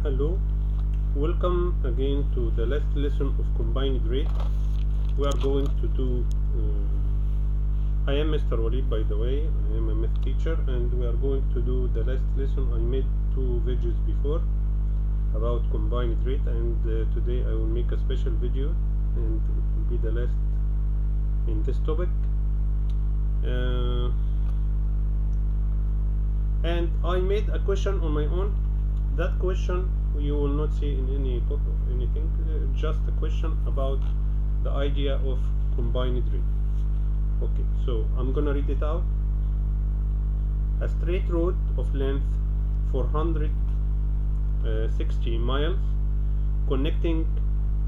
Hello, welcome again to the last lesson of combined rate. We are going to do. I am Mr. Walid, by the way. I am a math teacher, and we are going to do the last lesson. I made two videos before about combined rate, and today I will make a special video, and it will be the last in this topic. And I made a question on my own. That question you will not see in any book or anything, just a question about the idea of combined rate. Okay, so I'm gonna read it out. A straight road of length 460 miles connecting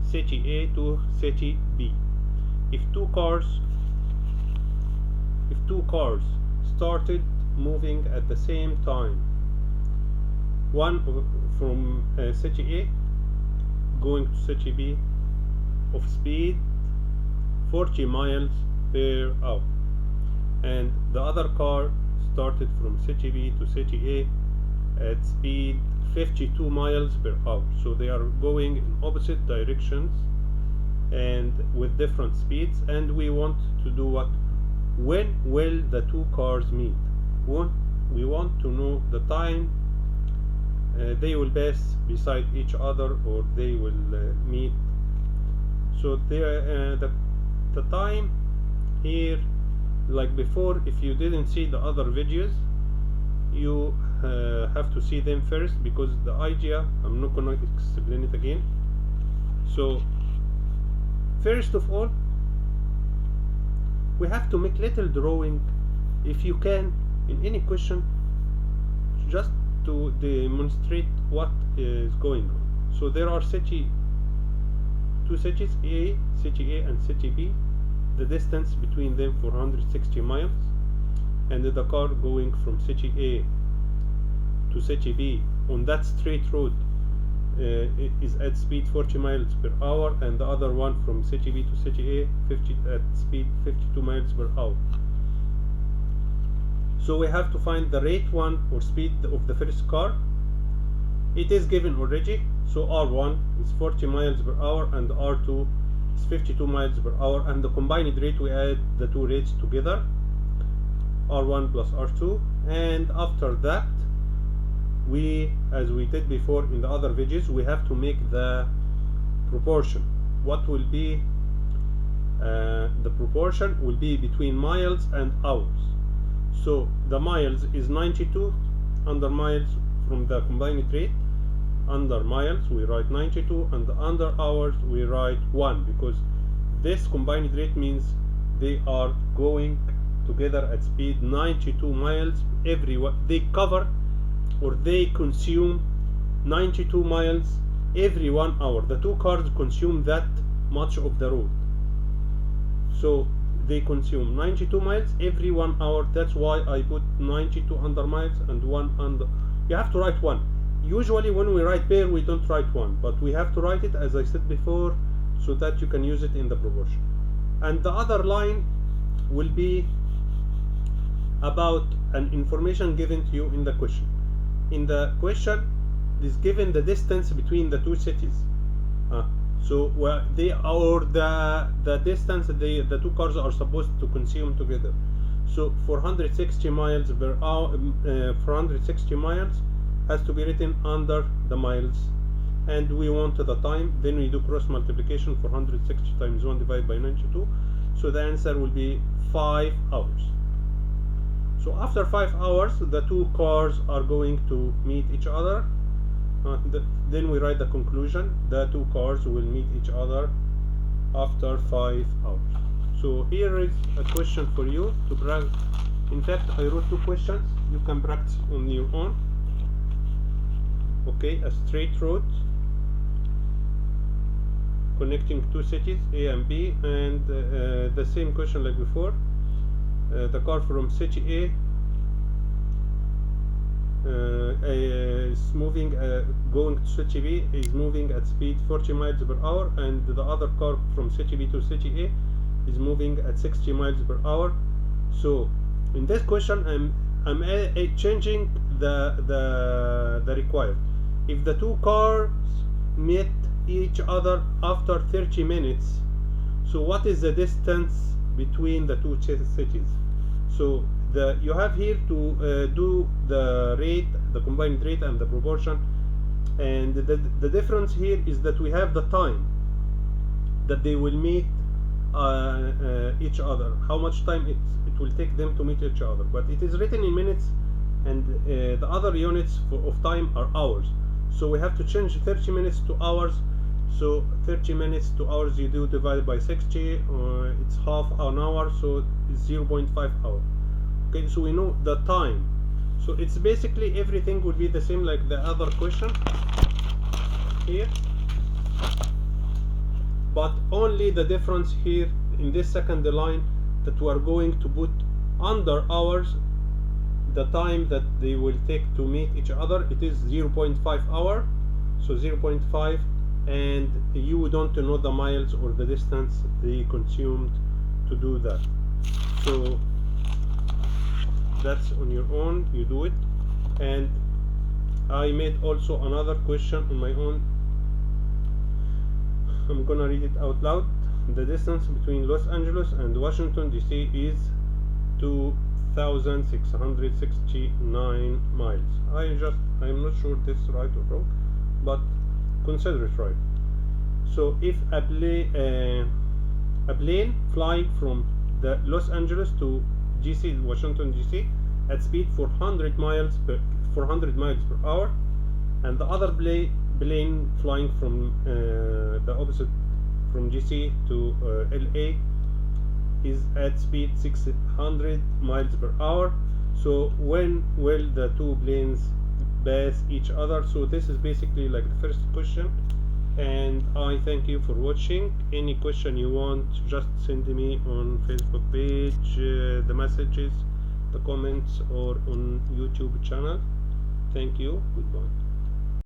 city A to city B. If two cars started moving at the same time, one from city A going to city B of speed 40 miles per hour, and the other car started from city B to city A at speed 52 miles per hour, so they are going in opposite directions and with different speeds, and we want to do what? When will the two cars meet? We want to know the time they will pass beside each other, or they will meet. So the time here, like before, if you didn't see the other videos, you have to see them first, because the idea, I'm not gonna explain it again. So first of all, we have to make little drawing, if you can, in any question, just to demonstrate what is going on. So there are two cities, city A and city B. The distance between them 460 miles, and the car going from city A to city B on that straight road is at speed 40 miles per hour, and the other one from city B to city A at speed 52 miles per hour. So we have to find the rate 1 or speed of the first car. It is given already, so R1 is 40 miles per hour and R2 is 52 miles per hour, and the combined rate, we add the two rates together, R1 plus R2, and after that, as we did before in the other videos, we have to make the proportion. What will be the proportion will be between miles and hours. So the miles is 92, under miles from the combined rate, under miles we write 92, and under hours we write 1, because this combined rate means they are going together at speed 92 miles they cover, or they consume 92 miles every 1 hour. The two cars consume that much of the road, so they consume 92 miles every 1 hour. That's why I put 92 under miles and 1 under. You have to write 1. Usually when we write pair, we don't write 1, but we have to write it, as I said before, so that you can use it in the proportion. And the other line will be about an information given to you in the question. In the question is given the distance between the two cities. So they are the distance the two cars are supposed to consume together. So 460 miles per hour, 460 miles has to be written under the miles, and we want the time. Then we do cross multiplication. 460 times 1 divided by 92. So the answer will be 5 hours. So after 5 hours, the two cars are going to meet each other. Then we write the conclusion. The two cars will meet each other after 5 hours. So here is a question for you to practice. In fact, I wrote two questions. You can practice on your own. Okay, a straight road connecting two cities A and B, and the same question like before. The car from city A is moving, going to city B is moving at speed 40 miles per hour, and the other car from city B to city A is moving at 60 miles per hour. So in this question, I'm changing the required. if the two cars meet each other after 30 minutes, so what is the distance between the two cities? So you have here to do the rate, the combined rate and the proportion, and the difference here is that we have the time that they will meet each other, how much time it will take them to meet each other, but it is written in minutes, and the other units of time are hours. So we have to change 30 minutes to hours. So 30 minutes to hours, you do divide by 60, it's half an hour, so it's 0.5 hour. Okay, so we know the time. So it's basically everything will be the same like the other question here, but only the difference here in this second line that we are going to put under hours the time that they will take to meet each other. It is 0.5 hour, so 0.5, and you don't know the miles or the distance they consumed to do that. So that's on your own, you do it. And I made also another question on my own. I'm gonna read it out loud. The distance between Los Angeles and Washington DC is 2,669 miles. I'm not sure this is right or wrong, but consider it right. So if a plane flying from the Los Angeles to DC, Washington DC, at speed 400 miles per hour, and the other plane flying from the opposite, from DC to LA, is at speed 600 miles per hour. So when will the two planes pass each other? So this is basically like the first question, and I thank you for watching. Any question you want, just send me on Facebook page, the messages, the comments, or on YouTube channel. Thank you. Goodbye.